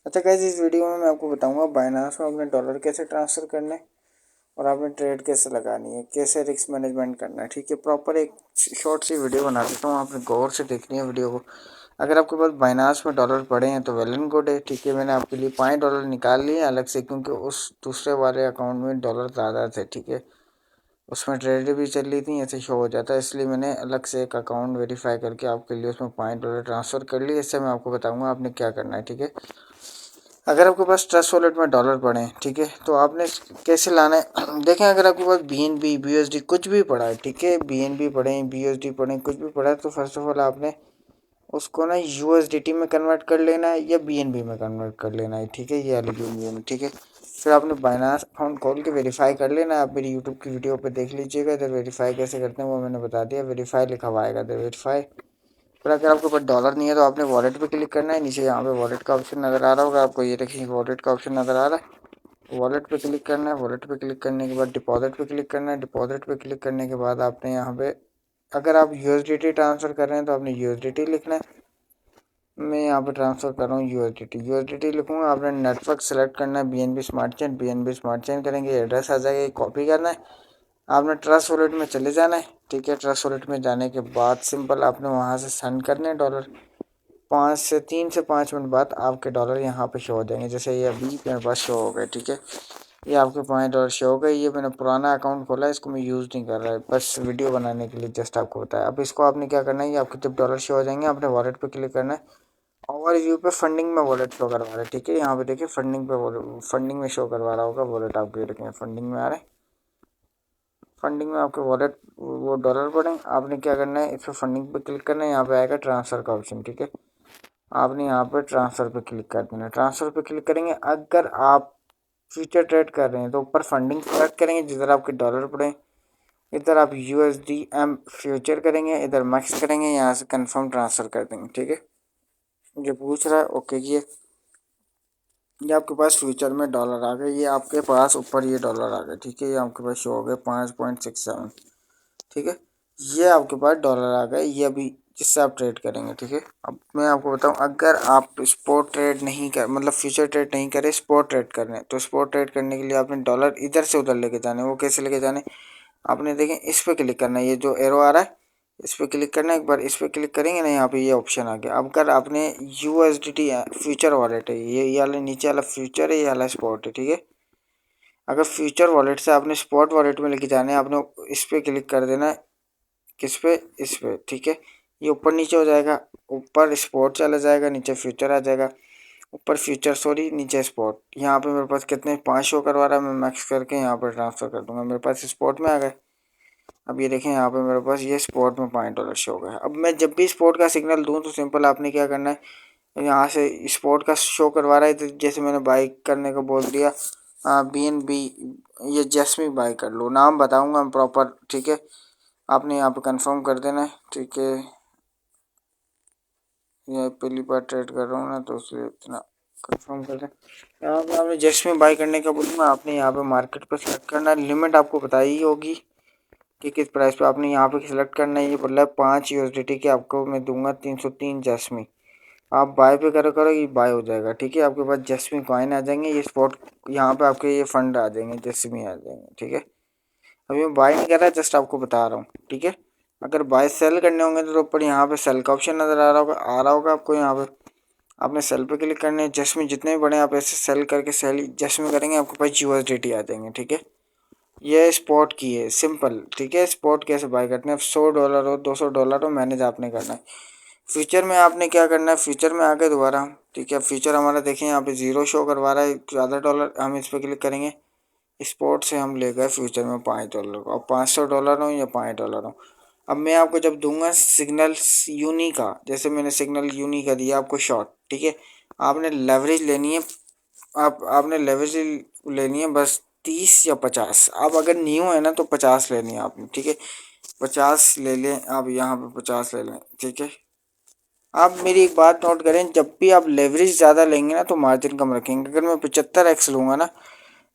अच्छा गाइस, इस वीडियो में मैं आपको बताऊंगा बाइनांस में अपने डॉलर कैसे ट्रांसफ़र करने और आपने ट्रेड कैसे लगानी है, कैसे रिस्क मैनेजमेंट करना है। ठीक है, प्रॉपर एक शॉर्ट सी वीडियो बना देता हूँ, आपने गौर से देखनी है वीडियो को। अगर आपके पास बाइनांस में डॉलर पड़े हैं तो वेल एंड गुड है। ठीक है, मैंने आपके लिए $5 निकाल लिए अलग से, क्योंकि उस दूसरे वाले अकाउंट में डॉलर ज़्यादा थे। ठीक है, उसमें ट्रेड भी चल रही थी, ऐसे शो हो जाता है, इसलिए मैंने अलग से एक अकाउंट वेरीफाई करके आपके लिए उसमें $5 ट्रांसफ़र कर लिए। इससे मैं आपको बताऊंगा आपने क्या करना है। ठीक है, अगर आपके पास ट्रस्ट वॉलेट में डॉलर पड़े हैं, ठीक है, तो आपने कैसे लाना है देखें। अगर आपके पास BNB BUSD कुछ भी पड़ा है, ठीक है, BNB पड़े हैं, BUSD पड़े हैं, कुछ भी पड़ा है, तो फर्स्ट ऑफ ऑल आपने उसको ना USDT में कन्वर्ट कर लेना है या BNB में कन्वर्ट कर लेना है। ठीक है, ये वाली में। ठीक है, फिर आपने बाइनांस अकाउंट खोल के वेरीफाई कर लेना है। आप मेरी यूट्यूब की वीडियो पे देख लीजिएगा, इधर वेरीफाई कैसे करते हैं वो मैंने बता दिया। वेरीफाई लिखा हुआ आएगा इधर, वेरीफाई। फिर अगर आपके पास डॉलर नहीं है तो आपने वॉलेट पे क्लिक करना है। नीचे यहाँ पे वॉलेट का ऑप्शन नज़र आ रहा होगा आपको, ये देखिए वॉलेट का ऑप्शन नज़र आ रहा है। वॉलेट पे क्लिक करना है। वॉलेट पे क्लिक करने के बाद डिपॉजिट पे क्लिक करना है। डिपॉजिट पे क्लिक करने के बाद आपने यहाँ पे, अगर आप USDT ट्रांसफ़र कर रहे हैं तो आपने USDT लिखना है। मैं यहाँ पे ट्रांसफ़र कर रहा हूँ USDT लिखूँगा। आपने नेटवर्क सेलेक्ट करना है, BNB smart chain. BNB smart chain करेंगे, एड्रेस आ जाएगा, कॉपी करना है। आपने ट्रस्ट वॉलेट में चले जाना है। ठीक है, ट्रस्ट वॉलेट में जाने के बाद सिंपल आपने वहाँ से सेंड करने हैं डॉलर। 3 से 5 मिनट बाद आपके डॉलर यहाँ पे शो हो जाएंगे, जैसे ये अभी मेरे पास शो हो गए। ठीक है, ये आपके $5 शो हो गए। ये मैंने पुराना अकाउंट खोला है, इसको मैं यूज़ नहीं कर रहा है, बस वीडियो बनाने के लिए जस्ट आपको बताया। अब इसको आपने क्या करना है, ये आपके जब डॉलर शो हो जाएंगे आपने वॉलेट पे क्लिक करना है। ओवरव्यू पे फंडिंग में वॉलेट शो करवा रहा है। ठीक है, यहाँ पे देखिए फंडिंग पे फंडिंग में शो करवा रहा होगा वॉलेट, आपके देखें फंडिंग में आ रहे हैं। फंडिंग में आपके वॉलेट वो डॉलर पड़े, आपने क्या करना है, इस पर फंडिंग पे क्लिक करना है। यहाँ पे आएगा ट्रांसफ़र का ऑप्शन। ठीक है, आपने यहाँ पर ट्रांसफ़र पे क्लिक कर देना है। ट्रांसफ़र पे क्लिक करेंगे, अगर आप फ्यूचर ट्रेड कर रहे हैं तो ऊपर फंडिंग सेलेक्ट करेंगे, जिधर आपके डॉलर पड़े इधर आप USDM फ्यूचर करेंगे, इधर मैक्स करेंगे, यहाँ से कंफर्म ट्रांसफ़र कर देंगे। ठीक है, जो पूछ रहा है ओके ये आपके पास फ्यूचर में डॉलर आ गए, ये आपके पास ऊपर ये डॉलर आ गए। ठीक है, ये आपके पास शो हो गए 5.67। ठीक है, ये आपके पास डॉलर आ गए, ये अभी जिससे आप ट्रेड करेंगे। ठीक है, अब मैं आपको बताऊं, अगर आप स्पॉट ट्रेड नहीं कर मतलब फ्यूचर ट्रेड नहीं करें, स्पॉट ट्रेड कर रहे हैं, तो स्पॉट ट्रेड करने के लिए आपने डॉलर इधर से उधर लेके जाने। वो कैसे लेके जाने, आपने देखें इस पर क्लिक करना है, ये जो एरो आ रहा है इस पर क्लिक करना है। एक बार इस पर क्लिक करेंगे ना, यहाँ पे ये ऑप्शन आ गया। अब अगर आपने USDT फ्यूचर वॉलेट है, ये वाला नीचे वाला फ्यूचर है, ये वाला स्पॉट है। ठीक है, अगर फ्यूचर वॉलेट से आपने स्पॉट वॉलेट में लेके जाने हैं, आपने इस पर क्लिक कर देना है। किस पे, इस पे। ठीक है, ये ऊपर नीचे हो जाएगा, ऊपर स्पॉट चला जाएगा, नीचे फ्यूचर आ जाएगा। ऊपर फ्यूचर सॉरी, नीचे स्पॉट। यहाँ पे मेरे पास कितने 5 शो करवा रहा है, मैं मैक्स करके यहाँ पर ट्रांसफ़र कर दूंगा, मेरे पास स्पॉट में आ गए। अब ये देखें यहाँ पे मेरे पास ये स्पॉट में $5 शो हो गया। अब मैं जब भी स्पॉट का सिग्नल दूँ तो सिंपल आपने क्या करना है, यहाँ से स्पॉट का शो करवा रहा है तो जैसे मैंने बाई करने को बोल दिया, BNB ये जैस्मी बाई कर लो, नाम बताऊंगा मैं प्रॉपर। ठीक है, आपने यहाँ पे कंफर्म कर देना है। ठीक है, ये पहली बार ट्रेड कर रहा हूँ ना, तो इसलिए इतना कंफर्म कर दें। यहाँ पे आपने जैस्मी बाई करने का बोलूँगा, आपने यहाँ पे मार्केट पे सेलेक्ट करना है। लिमिट आपको बताई ही होगी कि किस प्राइस पे आपने यहाँ पे सिलेक्ट करना है। ये बोल रहा है 5 USDT की आपको मैं दूंगा 303 जैस्मी। आप बाय पे करो ये बाय हो जाएगा। ठीक है, आपके पास जैस्मी कॉइन आ जाएंगे, ये स्पॉट यहाँ पे आपके ये फंड आ जाएंगे, जैस्मी आ जाएंगे। ठीक है, अभी मैं बाय नहीं कर रहा, जस्ट आपको बता रहा हूँ। ठीक है, अगर बाय सेल करने होंगे तो ऊपर यहाँ पे सेल का ऑप्शन नज़र आ रहा होगा आपको। यहाँ पे आपने सेल पे क्लिक करने हैं, जैस्मी जितने भी बड़े आप ऐसे सेल करके सेल जैस्मी करेंगे, आपके पास USDT आ जाएंगे। ठीक है, ये स्पॉट की है सिंपल। ठीक है, स्पॉट कैसे बाय करते हैं, $100 हो $200 हो, मैनेज आपने करना है। फ्यूचर में आपने क्या करना है, फ्यूचर में आके दोबारा, ठीक है, फ्यूचर हमारा देखें यहाँ पे 0 शो करवा रहा है, ज़्यादा डॉलर। हम इस पर क्लिक करेंगे, स्पॉट से हम ले गए फ्यूचर में $5 को। अब $500 हो या $5 हो, अब मैं आपको जब दूंगा सिग्नल यूनी का, जैसे मैंने सिग्नल यूनी का दिया आपको शॉर्ट। ठीक है, आपने लेवरेज लेनी है, आपने लेवरेज लेनी है बस 30 या 50। आप अगर न्यू है ना तो 50 लेनी है आपने। ठीक है, 50 ले लें आप, यहाँ पे 50 ले लें। ठीक है, आप मेरी एक बात नोट करें, जब भी आप लेवरेज ज़्यादा लेंगे ना तो मार्जिन कम रखेंगे। अगर मैं 75x लूँगा ना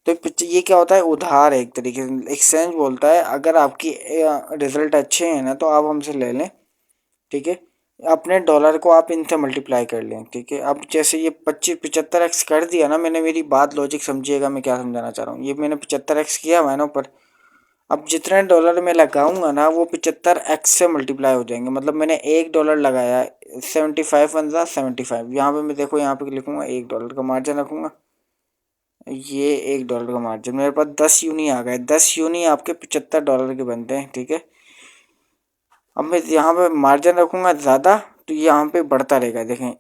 तो ये क्या होता है, उधार है एक तरीके से, एक्सचेंज बोलता है। अगर आपकी रिजल्ट अच्छे हैं ना तो आप हमसे ले लें। ठीक है, अपने डॉलर को आप इनसे मल्टीप्लाई कर लें, ठीक है। अब जैसे ये 25 75x कर दिया ना मैंने, मेरी बात लॉजिक समझिएगा मैं क्या समझाना चाह रहा हूँ। ये मैंने 75x किया हुआ है ना ऊपर, अब जितने डॉलर मैं लगाऊंगा ना वो 75x से मल्टीप्लाई हो जाएंगे। मतलब मैंने $1 लगाया, 75 वन ज़ा 75, यहाँ पे मैं देखो, यहाँ पे लिखूंगा $1 का मार्जिन रखूंगा, ये $1 का मार्जिन, मेरे पास 10 यूनी आ गए। 10 यूनी आपके $75 के बनते हैं, ठीक है। अब मैं यहाँ पे मार्जिन रखूंगा ज़्यादा तो यहाँ पे बढ़ता रहेगा। देखें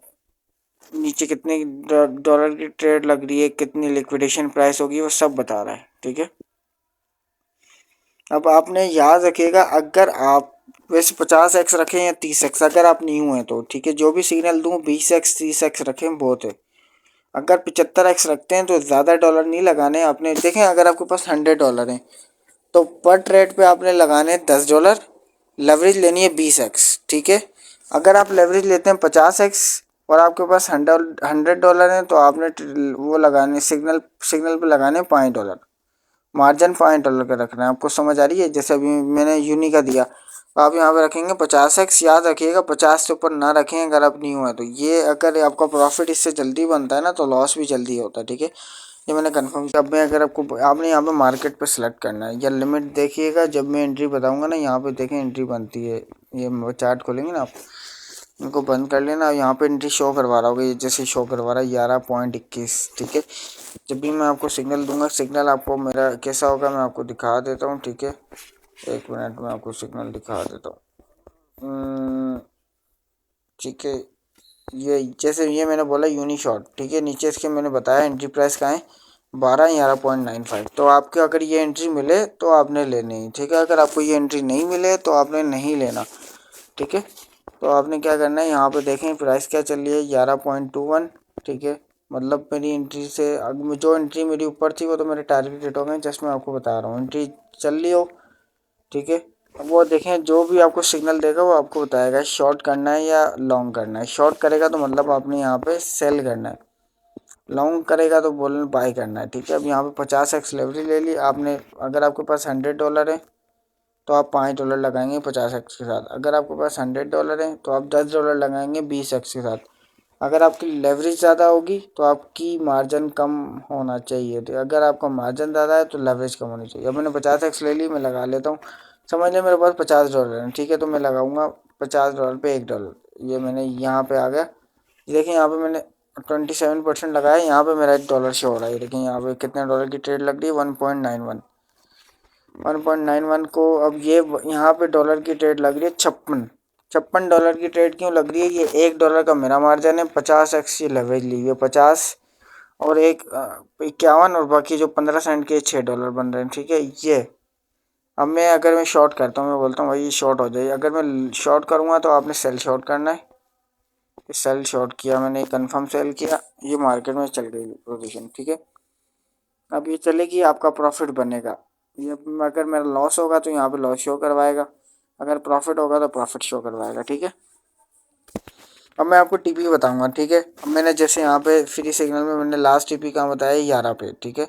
नीचे कितने डॉलर की ट्रेड लग रही है, कितनी लिक्विडेशन प्राइस होगी, वो सब बता रहा है, ठीक है। अब आपने याद रखिएगा, अगर आप वैसे 50x रखें या 30x, अगर आप न्यू हैं तो ठीक है, जो भी सिग्नल दूं 20x 30x रखें बहुत है। अगर 75x रखते हैं तो ज़्यादा डॉलर नहीं लगाने आपने। देखें अगर आपके पास $100 हैं तो पर ट्रेड पे आपने लगाने $10, लेवरेज लेनी है 20x, ठीक है। अगर आप लेवरेज लेते हैं 50x और आपके पास $100 हैं तो आपने वो लगाने, सिग्नल सिग्नल पे लगाने $5। मार्जिन $5 का रखना है, आपको समझ आ रही है। जैसे अभी मैंने यूनी का दिया तो आप यहाँ पे रखेंगे 50x, याद रखिएगा 50 से ऊपर ना रखें अगर आप न्यू है तो। ये अगर आपका प्रॉफिट इससे जल्दी बनता है ना तो लॉस भी जल्दी होता है, ठीक है। ये मैंने कंफर्म किया। अब मैं अगर आपको, आपने यहाँ पे मार्केट पे सेलेक्ट करना है या लिमिट देखिएगा, जब मैं एंट्री बताऊंगा ना यहाँ पे देखें एंट्री बनती है। ये चार्ट खोलेंगे ना आप, इनको बंद कर लेना, यहाँ पे एंट्री शो करवा रहा होगा, ये जैसे शो करवा रहा है 11.21, ठीक है। जब भी मैं आपको सिग्नल दूंगा, सिग्नल आपको मेरा कैसा होगा मैं आपको दिखा देता हूँ, ठीक है। 1 मिनट में आपको सिग्नल दिखा देता हूँ, ठीक है। ये जैसे ये मैंने बोला यूनी शॉर्ट, ठीक है। नीचे इसके मैंने बताया एंट्री प्राइस का है 11.95। तो आपको अगर ये एंट्री मिले तो आपने लेनी है, ठीक है। अगर आपको ये एंट्री नहीं मिले तो आपने नहीं लेना, ठीक है। तो आपने क्या करना है, यहाँ पे देखें प्राइस क्या चल रही है 11.21, ठीक है। मतलब मेरी एंट्री से जो एंट्री मेरी ऊपर थी वो तो मेरे टारगेट रेट हो गए, जस्ट मैं आपको बता रहा हूँ एंट्री चल रही हो, ठीक है। अब वो देखें जो भी आपको सिग्नल देगा वो आपको बताएगा शॉर्ट करना है या लॉन्ग करना है। शॉर्ट करेगा तो मतलब आपने यहाँ पे सेल करना है, लॉन्ग करेगा तो बोलना बाय करना है, ठीक है। अब यहाँ पे 50x लेवरेज ले ली आपने। अगर आपके पास $100 है तो आप $5 लगाएंगे 50x के साथ। अगर आपके पास $100 है तो आप $10 लगाएंगे 20x के साथ। अगर आपकी लेवरेज ज़्यादा होगी तो आपकी मार्जिन कम होना चाहिए, तो अगर आपका मार्जिन ज़्यादा है तो लेवरेज कम होनी चाहिए। अब मैंने 50x ले ली, मैं लगा लेता हूँ। समझ लें मेरे पास $50 है, ठीक है। तो मैं लगाऊंगा $50 पे $1। ये मैंने यहाँ पे आ गया, देखिए यहाँ पे मैंने 27% लगाया, यहाँ पे मेरा $1 शो हो रहा है। देखिए यहाँ पे कितने डॉलर की ट्रेड लग रही है, 1.91। 1.91 को अब ये यहाँ पे डॉलर की ट्रेड लग रही है 56 $56 की ट्रेड क्यों लग रही है, ये $1 का मेरा मार्जिन है, 50x की लेवरेज ली हुई है 50 और एक 51 और बाकी जो 15 सेंट के $6 बन रहे हैं, ठीक है। ये अब मैं अगर मैं शॉर्ट करता हूँ, मैं बोलता हूँ भाई ये शॉर्ट हो जाए, अगर मैं शॉर्ट करूँगा तो आपने सेल शॉर्ट करना है। सेल शॉर्ट किया मैंने, कंफर्म सेल किया, ये मार्केट में चल गई पोजीशन, ठीक है। अब ये चलेगी, आपका प्रॉफिट बनेगा। ये अगर मेरा लॉस होगा तो यहाँ पे लॉस शो करवाएगा, अगर प्रॉफिट होगा तो प्रॉफिट शो करवाएगा, ठीक है। अब मैं आपको टीपी बताऊंगा, ठीक है। अब मैंने जैसे यहाँ पे फ्री सिग्नल में मैंने लास्ट टीपी कहाँ बताया 11 पे, ठीक है।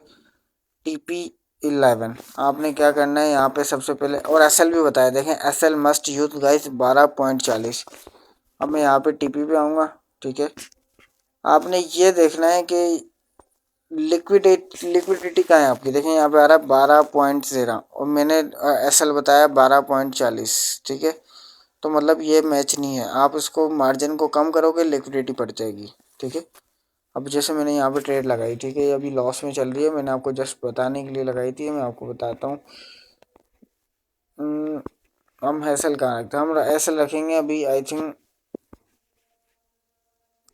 टीपी 11 आपने क्या करना है यहाँ पे सबसे पहले, और एसएल भी बताया, देखें एसएल मस्ट यूज गाइस 12.40। अब मैं यहाँ पे टीपी पे आऊँगा, ठीक है। आपने ये देखना है कि लिक्विडिटी कहाँ है आपकी, देखें यहाँ पे आ रहा है 12.0 और मैंने एसएल बताया 12.40, ठीक है। तो मतलब ये मैच नहीं है, आप इसको मार्जिन को कम करोगे लिक्विडिटी बढ़ जाएगी, ठीक है। अब जैसे मैंने यहाँ पे ट्रेड लगाई, ठीक है, ये अभी लॉस में चल रही है, मैंने आपको जस्ट बताने के लिए लगाई थी, मैं आपको बताता हूँ। हम एसएल कहाँ रखते हैं, हम एसएल रखेंगे अभी आई थिंक,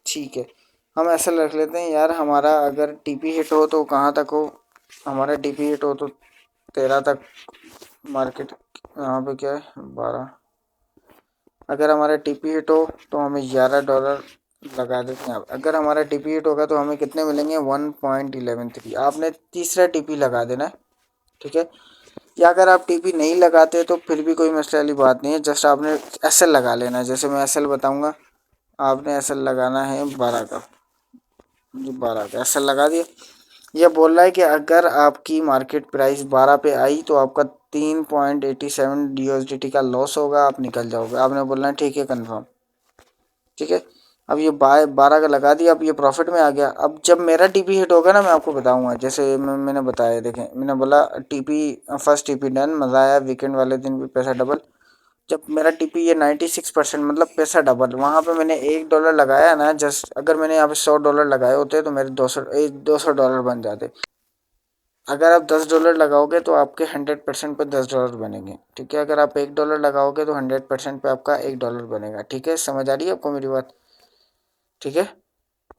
ठीक है। हम ऐसा रख लेते हैं यार, हमारा अगर टीपी हिट हो तो कहाँ तक हो, हमारा टीपी हिट हो तो 13 तक मार्केट, यहाँ पे क्या है 12। अगर हमारा टीपी हिट हो तो हमें $11 लगा देते हैं। अगर हमारा टीपी हिट होगा तो हमें कितने मिलेंगे 1.113। आपने तीसरा टीपी लगा देना है, ठीक है। या अगर आप टीपी नहीं लगाते तो फिर भी कोई मसले वाली बात नहीं है, जस्ट आपने एसएल लगा लेना है। जैसे मैं एसएल बताऊंगा, आपने एसएल लगाना है 12 का, जी 12 का एसएल लगा दिया। यह बोल रहा है कि अगर आपकी मार्केट प्राइस 12 पे आई तो आपका 3.87 USDT का लॉस होगा, आप निकल जाओगे। आपने बोलना है ठीक है कंफर्म, ठीक है। अब ये 12 का लगा दिया, अब ये प्रॉफिट में आ गया। अब जब मेरा टीपी हिट होगा ना, मैं आपको बताऊंगा। जैसे मैंने बताया, देखें मैंने बोला टीपी, फर्स्ट टीपी डन, मज़ा आया, वीकेंड वाले दिन भी पैसा डबल। जब मेरा टीपी ये 96% मतलब पैसा डबल, वहाँ पे मैंने $1 लगाया ना, जस्ट अगर मैंने यहाँ पे $100 लगाए होते तो मेरे 200 डॉलर बन जाते। अगर आप $10 लगाओगे तो आपके 100% पे $10 बनेंगे, ठीक है। अगर आप $1 लगाओगे तो 100% पे आपका $1 बनेगा, ठीक है। समझ आ रही है आपको मेरी बात, ठीक है।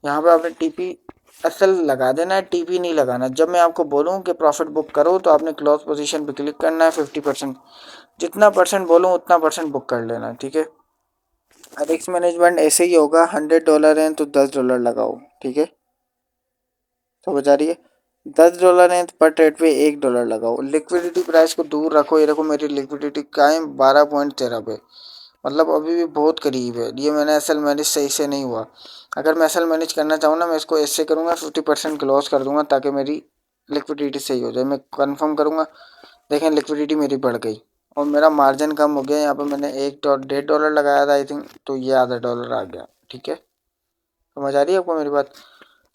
यहाँ पे आपने टीपी असल लगा देना है, टीपी नहीं लगाना। जब मैं आपको बोलूँ कि प्रॉफिट बुक करो तो आपने क्लोज पोजीशन पे क्लिक करना है, 50%, जितना परसेंट बोलूँ उतना परसेंट बुक कर लेना, ठीक है। रिस्क मैनेजमेंट ऐसे ही होगा, $100 हैं तो $10 लगाओ, ठीक है। समझ आ रही है। $10 हैं तो पर ट्रेड पे $1 लगाओ। लिक्विडिटी प्राइस को दूर रखो। ये देखो मेरी लिक्विडिटी कायम 12.13 पे, मतलब अभी भी बहुत करीब है। ये मैंने असल मैनेज सही से नहीं हुआ। अगर मैं असल मैनेज करना चाहूँ ना, मैं इसको ऐसे करूँगा, 50% क्लोज कर दूंगा ताकि मेरी लिक्विडिटी सही हो जाए। मैं कंफर्म करूँगा, देखें लिक्विडिटी मेरी बढ़ गई और मेरा मार्जिन कम हो गया। यहाँ पे मैंने $1.50 लगाया था आई थिंक, तो ये आधा डॉलर आ गया, ठीक है। समझ आ रही है आपको मेरी बात।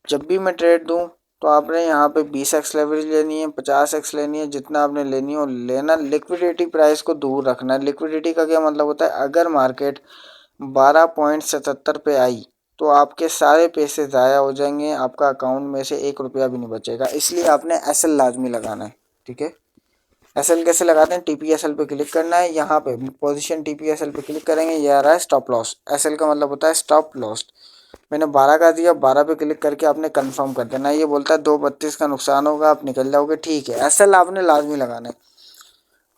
जब भी मैं ट्रेड दूँ तो आपने यहाँ पे 20x लेवरेज लेनी है, 50x लेनी है, जितना आपने लेनी हो लेना। लिक्विडिटी प्राइस को दूर रखना है। लिक्विडिटी का क्या मतलब होता है, अगर मार्केट 12.77 पे आई तो आपके सारे पैसे ज़ाया हो जाएंगे, आपका अकाउंट में से $1 भी नहीं बचेगा। इसलिए आपने एसएल लाजमी लगाना है, ठीक है। एसएल कैसे लगाते हैं, टीपीएसएल पे क्लिक करना है, यहाँ पे पोजीशन टीपीएसएल पे क्लिक करेंगे, ये आ रहा है स्टॉप लॉस। एसएल का मतलब होता है स्टॉप लॉस। मैंने 12 का दिया, 12 पे क्लिक करके आपने कंफर्म कर देना। ये बोलता है 2.32 का नुकसान होगा, आप निकल जाओगे, ठीक है। एसएल आपने लाजमी लगाना है,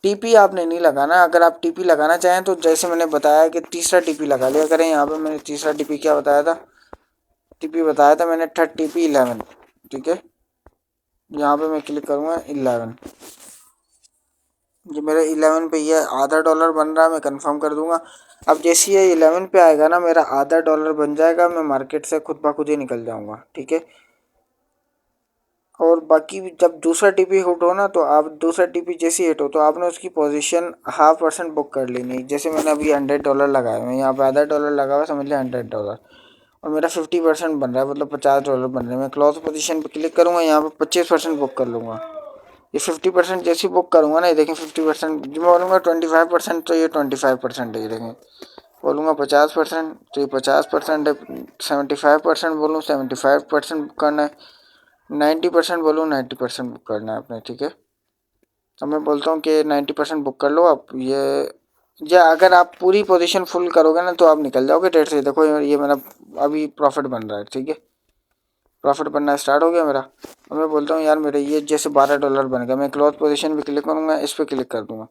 टीपी आपने नहीं लगाना। अगर आप टीपी लगाना चाहें तो जैसे मैंने बताया कि तीसरा टीपी लगा लिया करें। यहाँ पे मैंने तीसरा टीपी क्या बताया था, टीपी बताया था मैंने 30p11, ठीक है। यहाँ पे मैं क्लिक करूँगा 11, जो मेरा 11 पे ये आधा डॉलर बन रहा है, मैं कंफर्म कर दूंगा। अब जैसे ये 11 पे आएगा ना, मेरा आधा डॉलर बन जाएगा, मैं मार्केट से खुद ब खुद ही निकल जाऊंगा, ठीक है। और बाकी जब दूसरा टीपी हिट हो ना, तो आप दूसरा टीपी जैसे हिट हो तो आपने उसकी पोजीशन 0.5% बुक कर लेनी। जैसे मैंने अभी $100 लगाया, मैं यहाँ पे आधा डॉलर लगा हुआ, समझ लिया $100, और मेरा 50% बन रहा है, मतलब $50 बन रहे हैं। मैं क्लोज पोजीशन पे क्लिक करूँगा, यहाँ पे 25% बुक कर लूँगा। ये 50% जैसे बुक करूँगा ना, ये देखें 50%, जो मैं बोलूँगा 25%, तो ये 25% है। ये देखें, बोलूँगा 50% तो ये 50% है। 75% बोलूँ 75% बुक करना है। 90% बोलूँ 90% बुक करना है आपने, ठीक है। तो मैं बोलता हूँ कि 90% बुक कर लो आप। ये या अगर आप पूरी पोजीशन फुल करोगे ना तो आप निकल जाओगे ट्रेड से। देखो ये मेरा अभी प्रॉफिट बन रहा है, ठीक है। प्रॉफिट बनना स्टार्ट हो गया मेरा। और मैं बोलता हूँ यार मेरे ये जैसे $12 बन गया, मैं क्लोज पोजीशन पे क्लिक करूँगा, इस पर क्लिक कर दूँगा,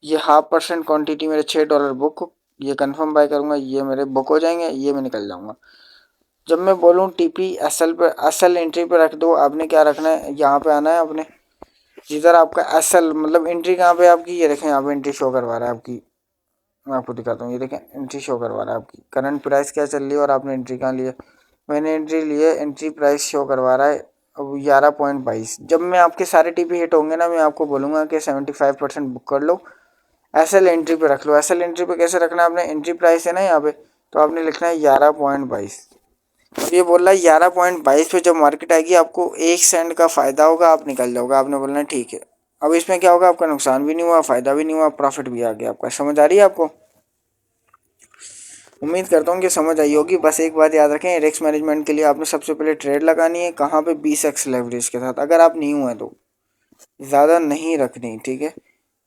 ये 0.5% क्वांटिटी मेरे $6 बुक, ये कंफर्म बाय करूँगा, ये मेरे बुक हो जाएंगे, ये मैं निकल जाऊँगा। जब मैं बोलूँ टीपी एसएल पे, एसएल एंट्री पे रख दो, आपने क्या रखना है, यहाँ पे आना है आपने, जिधर आपका एसएल मतलब एंट्री कहाँ पे आपकी, ये देखें यहाँ पे एंट्री शो करवा रहा है आपकी। मैं आपको दिखाता हूँ, ये देखें एंट्री शो करवा रहा है आपकी, करंट प्राइस क्या चल रही है और आपने एंट्री कहाँ ली है। मैंने एंट्री ली है, एंट्री प्राइस शो करवा रहा है अब 11.22। जब मैं आपके सारे टीपी हिट होंगे ना, मैं आपको बोलूँगा कि 75% बुक कर लो, एसएल एंट्री पे रख लो। एसएल एंट्री पे कैसे रखना है आपने, एंट्री प्राइस है ना यहाँ पे, तो आपने लिखना है 11.22। अब ये बोल रहा है 11.22 पे जब मार्केट आएगी आपको 1 सेंट का फ़ायदा होगा, आप निकल जाओगे। आपने बोलना है ठीक है। अब इसमें क्या होगा, आपका नुकसान भी नहीं हुआ, फ़ायदा भी नहीं हुआ, प्रॉफिट भी आ गया आपका। समझ आ रही है आपको। उम्मीद करता हूँ कि समझ आई होगी। बस एक बात याद रखें, रिस्क मैनेजमेंट के लिए आपने सबसे पहले ट्रेड लगानी है कहाँ पे, 20x लेवरेज के साथ। अगर आप न्यू हैं तो ज़्यादा नहीं रखनी, ठीक है।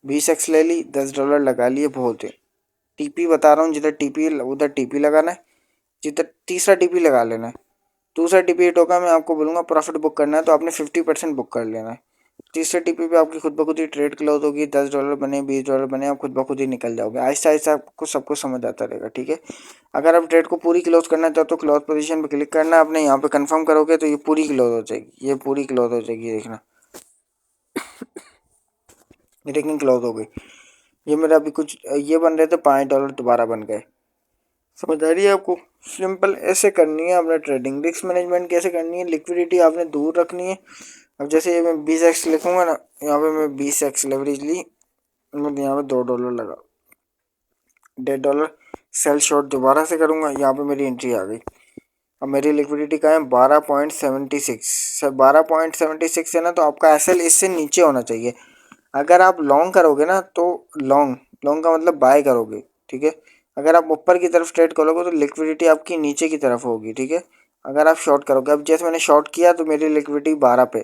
20x ले ली, $10 लगा लिए, बहुत है। टीपी बता रहा हूँ, जिधर टीपी उधर टीपी लगाना है, जिधर तीसरा टीपी लगा लेना है। दूसरा टीपी हिट होगा, मैं आपको बोलूँगा प्रॉफिट बुक करना है, तो आपने 50% बुक कर लेना है। तीसरे टीपी पे आपकी खुद ब खुद ही ट्रेड क्लोज होगी, $10 बने, $20 बने, आप खुद ब खुद ही निकल जाओगे। आहिस्ता आहिस्ता आपको सब कुछ समझ आता रहेगा, ठीक है। अगर आप ट्रेड को पूरी क्लोज करना चाहो तो क्लोज पोजीशन पे क्लिक करना, आपने यहाँ पे कंफर्म करोगे तो ये पूरी क्लोज हो जाएगी, ये पूरी क्लोज हो जाएगी, देखना ये देखिए क्लोज हो गई। ये मेरा अभी कुछ ये बन रहे थे, $5 दोबारा बन गए। समझ आ रही है आपको। सिंपल ऐसे करनी है आपने ट्रेडिंग। रिस्क मैनेजमेंट कैसे करनी है, लिक्विडिटी आपने दूर रखनी है। अब जैसे ये मैं 20x लिखूंगा ना, यहाँ पे मैं 20x लेवरेज ली, मैं यहाँ पे $2 लगा, $1.5 सेल शॉर्ट दोबारा से करूँगा, यहाँ पे मेरी एंट्री आ गई। अब मेरी लिक्विडिटी का है 12.76 सर, 12.76 है ना, तो आपका एसएल इससे नीचे होना चाहिए। अगर आप लॉन्ग करोगे ना तो लॉन्ग लॉन्ग का मतलब बाय करोगे, ठीक है। अगर आप ऊपर की तरफ ट्रेड करोगे तो लिक्विडिटी आपकी नीचे की तरफ होगी, ठीक है। अगर आप शॉर्ट करोगे, अब जैसे मैंने शॉर्ट किया तो मेरी लिक्विडिटी 12 पे,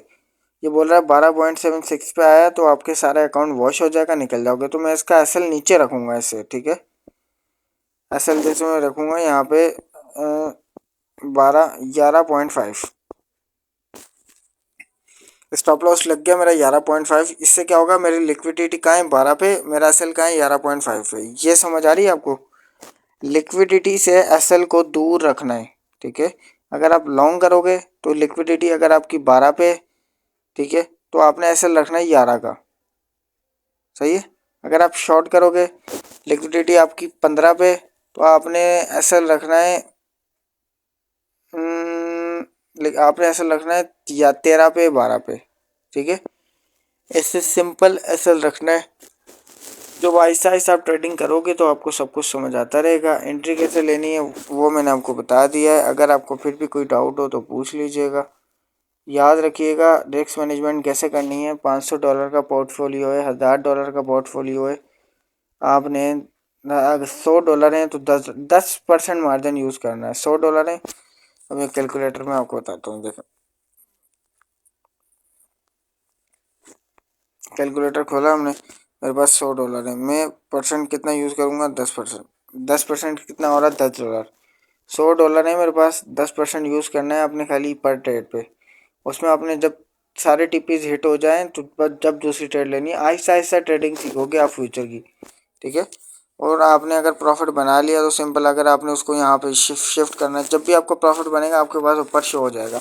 ये बोल रहा है 12.76 पे आया तो आपके सारे अकाउंट वॉश हो जाएगा, निकल जाओगे। तो मैं इसका एसएल नीचे रखूँगा ऐसे, ठीक है। एसएल जैसे मैं रखूँगा यहाँ पे 11.5। स्टॉप लॉस लग गया मेरा 11.5। इससे क्या होगा, मेरी लिक्विडिटी कहाँ है 12 पे, मेरा एसएल कहाँ है 11.5 पे। ये समझ आ रही है आपको? लिक्विडिटी से एसएल को दूर रखना है, ठीक है। अगर आप लॉन्ग करोगे तो लिक्विडिटी अगर आपकी 12 पे, ठीक है, तो आपने एसएल रखना है 11 का, सही है। अगर आप शॉर्ट करोगे, लिक्विडिटी आपकी 15 पे, तो आपने एसएल रखना है आपने एसएल रखना है या 13 पे 12 पे, ठीक है। ऐसे सिंपल एसएल रखना है। जब आहिस्ता आहिस्ता आप ट्रेडिंग करोगे तो आपको सब कुछ समझ आता रहेगा। एंट्री कैसे लेनी है वो मैंने आपको बता दिया है। अगर आपको फिर भी कोई डाउट हो तो पूछ लीजिएगा। याद रखिएगा रिस्क मैनेजमेंट कैसे करनी है। $500 का पोर्टफोलियो है, $1000 का पोर्टफोलियो है, आपने अगर $100 है तो 10% मार्जिन यूज़ करना है। $100 है। अब मैं कैलकुलेटर में आपको बताता हूँ, देखो कैलकुलेटर खोला हमने, मेरे पास $100 है। मैं परसेंट कितना यूज़ करूँगा, 10%। 10% कितना हो रहा है, $10। $100 है मेरे पास, 10% यूज़ करना है आपने खाली पर ट्रेड पे। उसमें आपने जब सारे टीपीज हिट हो जाएं तो जब दूसरी ट्रेड लेनी है, आहिस्ता आहिस्ता ट्रेडिंग सीखोगे आप फ्यूचर की, ठीक है। और आपने अगर प्रॉफिट बना लिया तो सिंपल, अगर आपने उसको यहाँ पे शिफ्ट करना है, जब भी आपको प्रॉफिट बनेगा आपके पास ऊपर शो हो जाएगा।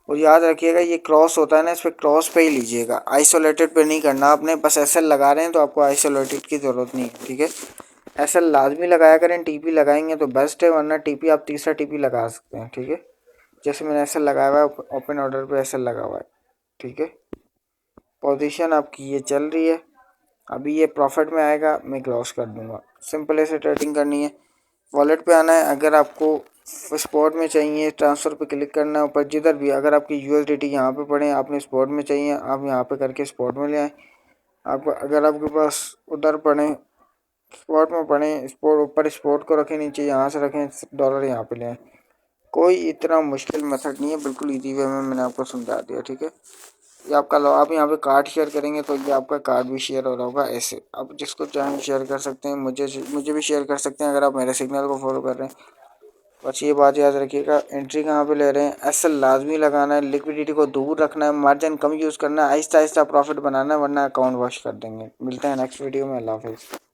और याद रखिएगा ये क्रॉस होता है ना, इस पर क्रॉस पे ही लीजिएगा, आइसोलेटेड पे नहीं करना आपने। बस एसएल लगा रहे हैं तो आपको आइसोलेटेड की ज़रूरत नहीं है, ठीक है। एसएल लाजमी लगाया करें, टीपी लगाएंगे तो बेस्ट है, वरना टीपी आप तीसरा टीपी लगा सकते हैं, ठीक है। जैसे मैंने एसएल लगाया हुआ है, ओपन ऑर्डर पे एसएल लगा हुआ है, ठीक है। पोजीशन आपकी ये चल रही है, अभी ये प्रॉफिट में आएगा, मैं क्रॉस कर दूंगा। सिंपल ऐसे ट्रेडिंग करनी है। वॉलेट पे आना है, अगर आपको स्पॉट में चाहिए ट्रांसफ़र पे क्लिक करना है ऊपर, जिधर भी अगर आपकी यूएसडीटी यहाँ पे पड़े, आपने स्पॉट में चाहिए, आप यहाँ पे करके स्पॉट में ले आए। आपको अगर आपके पास उधर पड़े, स्पॉट में पड़े, स्पॉट ऊपर स्पॉट को रखें, नीचे यहाँ से रखें डॉलर, यहाँ पे ले आए। कोई इतना मुश्किल मेथड नहीं है, बिल्कुल ईजी वे में मैंने आपको समझा दिया, ठीक है। ये आपका आप यहाँ पे कार्ड शेयर करेंगे तो ये आपका कार्ड भी शेयर हो रहा होगा ऐसे। आप जिसको चाहें शेयर कर सकते हैं, मुझे भी शेयर कर सकते हैं अगर आप मेरे सिग्नल को फॉलो कर रहे हैं। बस ये बात याद रखिएगा, एंट्री कहाँ पे ले रहे हैं, एसएल लाजमी लगाना है, लिक्विडिटी को दूर रखना है, मार्जिन कम यूज़ करना है, आहिस्ता आहिस्ता प्रॉफिट बनाना है, वरना अकाउंट वॉश कर देंगे। मिलते हैं नेक्स्ट वीडियो में। अल्लाह हाफिज़।